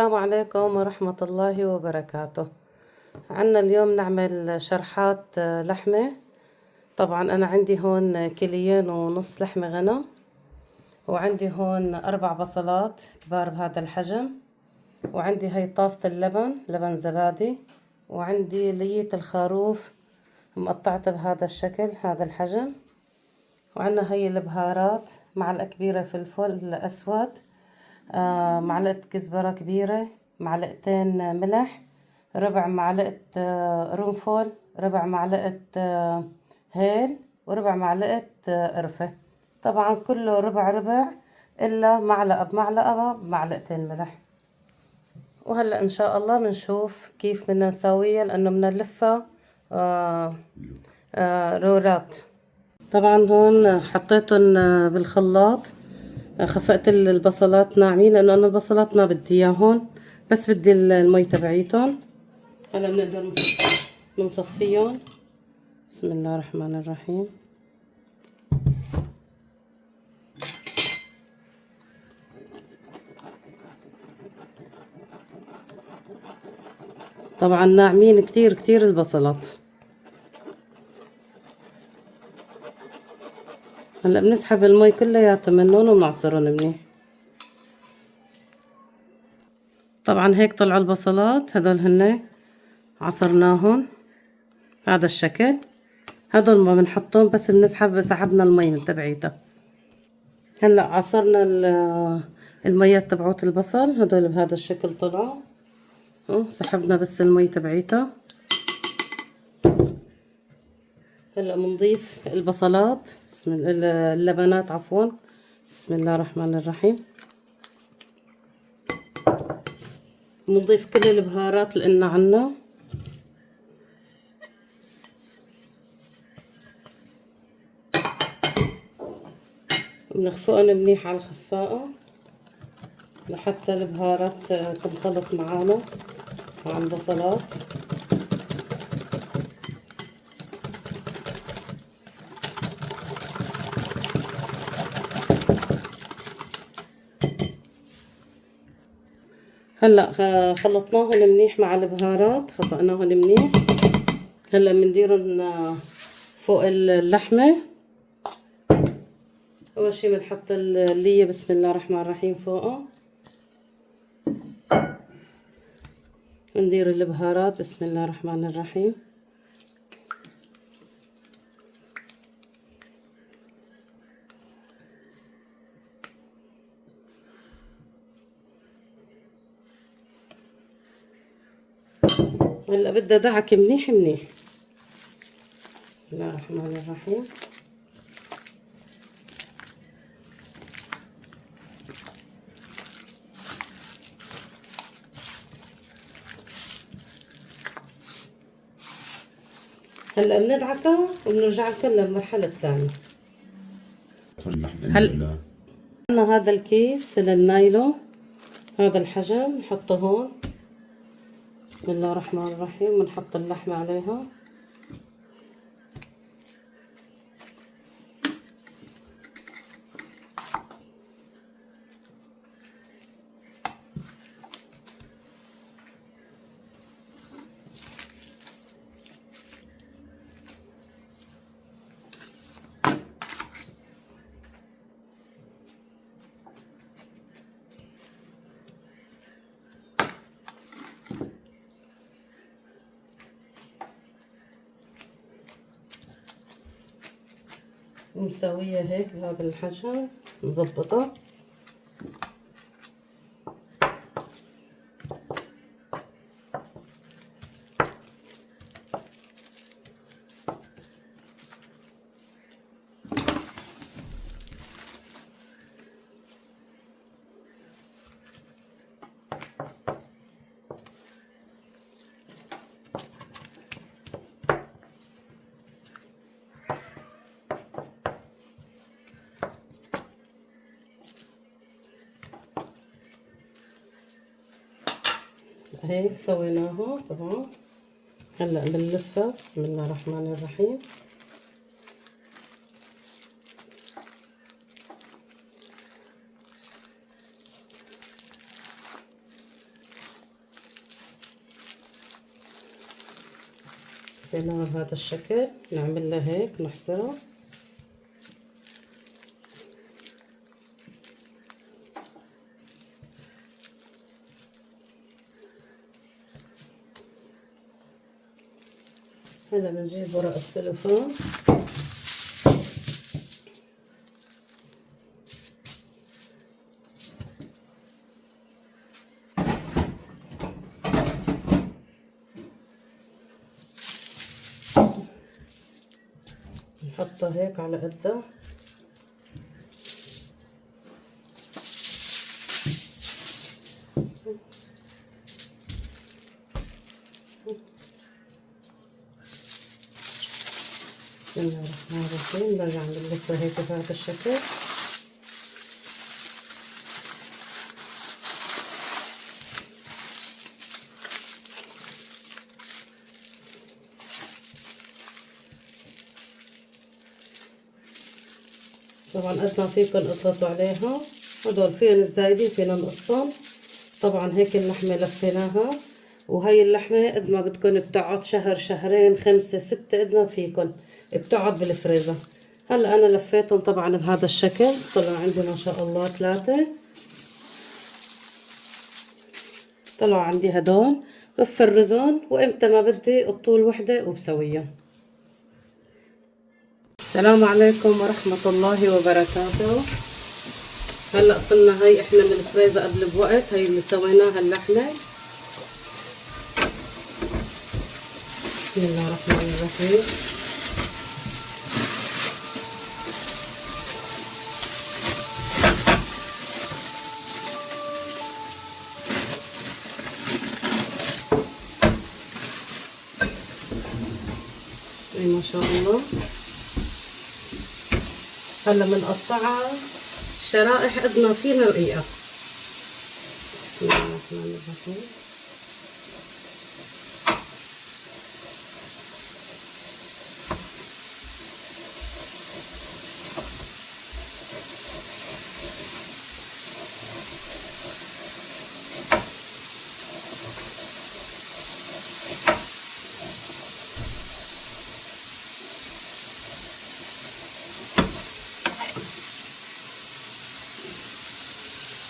السلام عليكم ورحمة الله وبركاته. عنا اليوم نعمل شرحات لحمة. طبعا أنا عندي هون 2.5 كيلو لحمة غنم، وعندي هون 4 بصلات كبار بهذا الحجم، وعندي هاي طاسة اللبن، لبن زبادي، وعندي لية الخروف مقطعتها بهذا الشكل، هذا الحجم، وعنا هاي البهارات: معلقة كبيرة فلفل أسود، معلقة كزبرة كبيرة، معلقتين ملح، ربع معلقة قرنفل، ربع معلقة هيل، وربع معلقة قرفة. طبعا كله ربع ربع، إلا معلقة بمعلقة بمعلقتين ملح. وهلأ إن شاء الله بنشوف كيف بدنا نسويها، لأنه بدنا نلفها رولات. طبعا هون حطيتهم بالخلاط، خفقت البصلات ناعمين، لانه انا البصلات ما بدي اياهم، بس بدي المي تبعيتهم. هلا بنقدر نصفيهم. بسم الله الرحمن الرحيم. طبعا ناعمين كتير كتير البصلات. هلا بنسحب المي كلياتها منهم وبنعصرهم منيح. طبعا هيك طلعوا البصلات، هدول هن عصرناهم هذا الشكل. هدول ما بنحطهم، بس سحبنا المي من تبعيتها. هلا عصرنا الميات تبعوت البصل، هدول بهذا الشكل طلعوا. سحبنا بس المي تبعيتها. هلا بنضيف البصلات، اللبنات عفوا. بسم الله الرحمن الرحيم. بنضيف كل البهارات اللي قلنا عنها. بنخفقهم منيح على الخفاقة لحتى البهارات تنخلط معانا مع البصلات. هلا خلطناهم منيح مع البهارات، خفقناهم منيح. هلا بنديرهم فوق اللحمة. اول شي بنحط اللية، بسم الله الرحمن الرحيم، فوقه. بندير البهارات، بسم الله الرحمن الرحيم. هلا بدها دعك منيح منيح. بسم الله الرحمن الرحيم. هلا بندعكها وبنرجع لكم للمرحلة الثانية. هلا عندنا هذا الكيس للنايلون، هذا الحجم، نحطه هون. بسم الله الرحمن الرحيم. ونحط اللحمة عليها. ونسويها هيك بهذا الحجم، نظبطها. هيك سويناها طبعا. هلا بنلفها، بسم الله الرحمن الرحيم. لفيناها بهذا الشكل، نعمل لها هيك نحصرها. هلا بنجيب ورق السلوفان نحطها هيك على قدها. بسم الله الرحمن الرحيم. برجع نلفها هيك بهذا الشكل. طبعا قد ما فيكن اضغطوا عليها، هدول فيهم الزايدين فينا نقصهم. طبعا هيك اللحمة لفيناها، وهي اللحمة قد ما بدكن بتقعد شهر شهرين 5 6 قد ما فيكن بتقعد بالفريزر. هلا انا لفيتهم طبعا بهذا الشكل، طلع عندي ما شاء الله 3. طلعوا عندي هدول، بفرزهم وامتى ما بدي الطول وحدة وبسويهم. السلام عليكم ورحمة الله وبركاته. هلا قلنا هاي احنا من الفريزر قبل بوقت، هاي اللي سويناها اللحمة. بسم الله الرحمن الرحيم. اي ما شاء الله. هلا بنقطعها شرائح قد ما فينا رقيقة. بسم الله الرحمن الرحيم.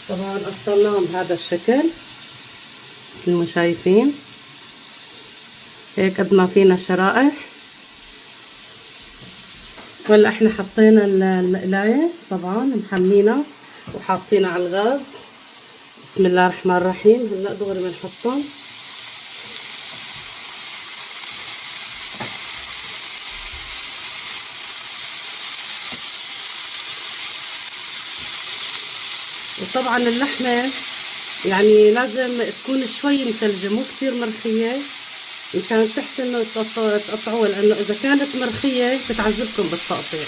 طبعا قطعناهم بهذا الشكل مثل ما شايفين، هيك قد ما فينا شرائح. هلا احنا حطينا المقلاية طبعا محمينها وحاطينها على الغاز. بسم الله الرحمن الرحيم. هلا دغري بنحطهم. وطبعا اللحمة يعني لازم تكون شوي مثلجة، مو كتير مرخية، مشان تحسن انه تقطعوها، لانه اذا كانت مرخية بتعذبكم بالتقطيع.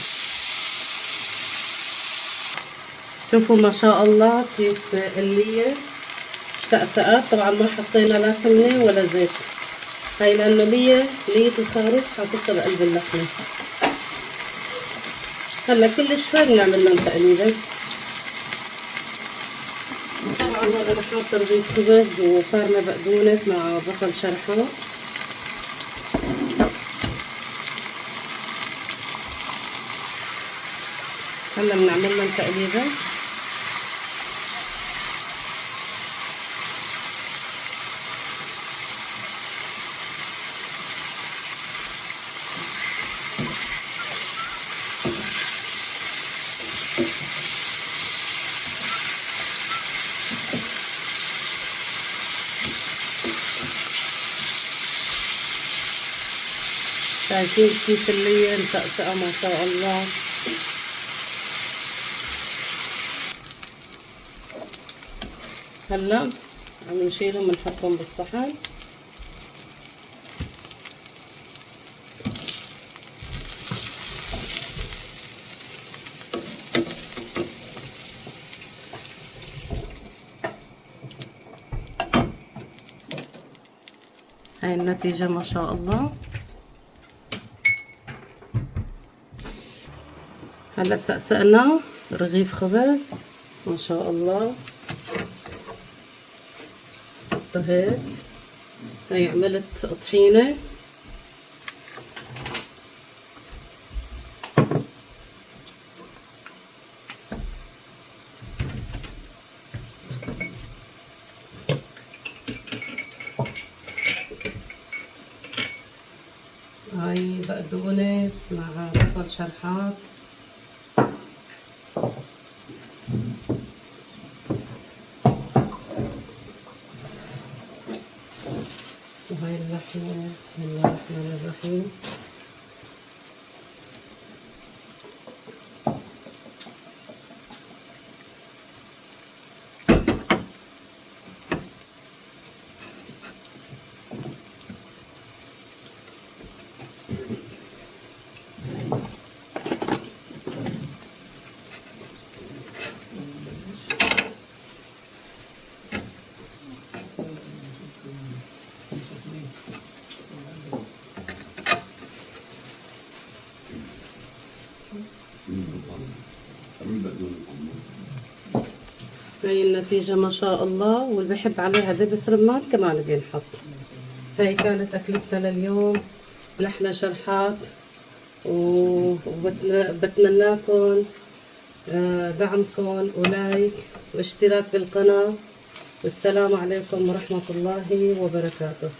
شوفوا ما شاء الله كيف اللية سقسقت. طبعا ما حطينا لا سمنة ولا زيت، هاي لانه لية الخروف حاططها بقلب اللحمة. هلا كل شوي بنعمل لهم تقليبة. طبعا هذا انا حاطه رغيف خبز وفارمه بقدونس مع بصل شرحه. هلا بنعمل لهم تقليبه. شايفين كيف اللي مطقطقه ما شاء الله. هلا عم نشيلهم بنحطهم بالصحن. هاي النتيجة ما شاء الله. هلا سقسقنا رغيف خبز ما شاء الله. هيك هاي عملت طحينة هاي بقدونس مع بصل شرحات. وهاي اللحمة، بسم الله الرحمن الرحيم. هاي النتيجة ما شاء الله، واللي بحب عليها دبس رمان كمان بينحط. هاي كانت أكلتنا لليوم، لحمة شرحات، وبتمناكم دعمكم ولايك واشتراك بالقناة. والسلام عليكم ورحمة الله وبركاته.